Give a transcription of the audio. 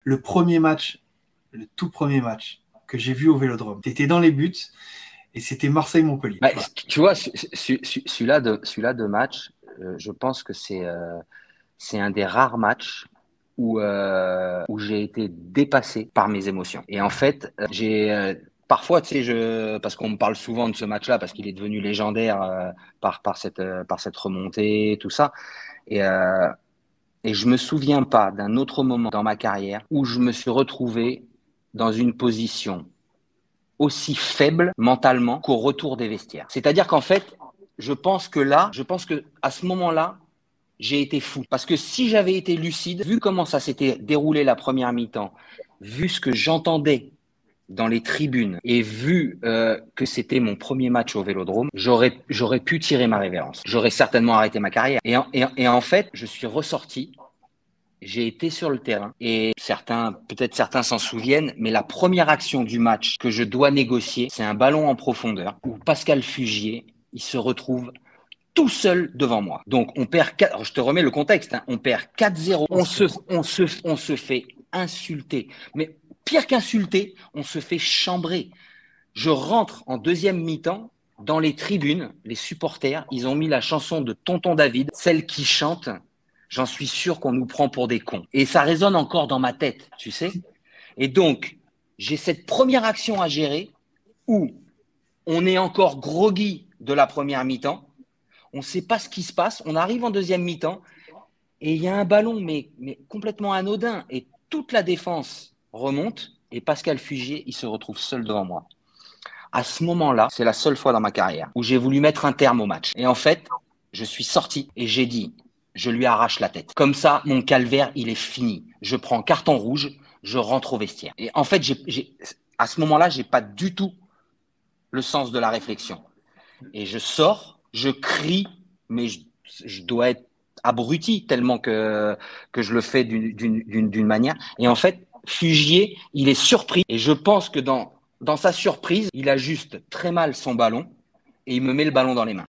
le premier match, le tout premier match que j'ai vu au Vélodrome. T'étais dans les buts et c'était Marseille-Montpellier. Bah, Voilà. tu vois, celui-là de match, je pense que c'est un des rares matchs où j'ai été dépassé par mes émotions. Et en fait, parfois, tu sais, parce qu'on me parle souvent de ce match-là, parce qu'il est devenu légendaire par cette remontée, tout ça. Et, euh, et je me souviens pas d'un autre moment dans ma carrière où je me suis retrouvé dans une position aussi faible mentalement qu'au retour des vestiaires. C'est-à-dire qu'en fait, je pense que à ce moment-là, j'ai été fou. Parce que si j'avais été lucide, vu comment ça s'était déroulé la première mi-temps, vu ce que j'entendais dans les tribunes et vu que c'était mon premier match au Vélodrome, j'aurais pu tirer ma révérence. J'aurais certainement arrêté ma carrière. Et en fait, je suis ressorti. J'ai été sur le terrain et peut-être certains s'en souviennent, mais la première action du match que je dois négocier, c'est un ballon en profondeur où Pascal Fugier, il se retrouve tout seul devant moi. Donc on perd 4, alors je te remets le contexte, hein, on perd 4-0, on se fait insulter. Mais pire qu'insulter, on se fait chambrer. Je rentre en deuxième mi-temps dans les tribunes, les supporters, ils ont mis la chanson de Tonton David, celle qui chante. J'en suis sûr qu'on nous prend pour des cons. Et ça résonne encore dans ma tête, tu sais. Et donc, j'ai cette première action à gérer où on est encore groggy de la première mi-temps. On ne sait pas ce qui se passe. On arrive en deuxième mi-temps et il y a un ballon, mais complètement anodin. Et toute la défense remonte et Pascal Fugier, il se retrouve seul devant moi. À ce moment-là, c'est la seule fois dans ma carrière où j'ai voulu mettre un terme au match. Et en fait, je suis sorti et j'ai dit, je lui arrache la tête. Comme ça, mon calvaire, il est fini. Je prends carton rouge, je rentre au vestiaire. Et en fait, à ce moment-là, j'ai pas du tout le sens de la réflexion. Et je sors, je crie, mais je dois être abruti tellement que je le fais d'une manière. Et en fait, Fugier, il est surpris. Et je pense que dans sa surprise, il ajuste très mal son ballon et il me met le ballon dans les mains.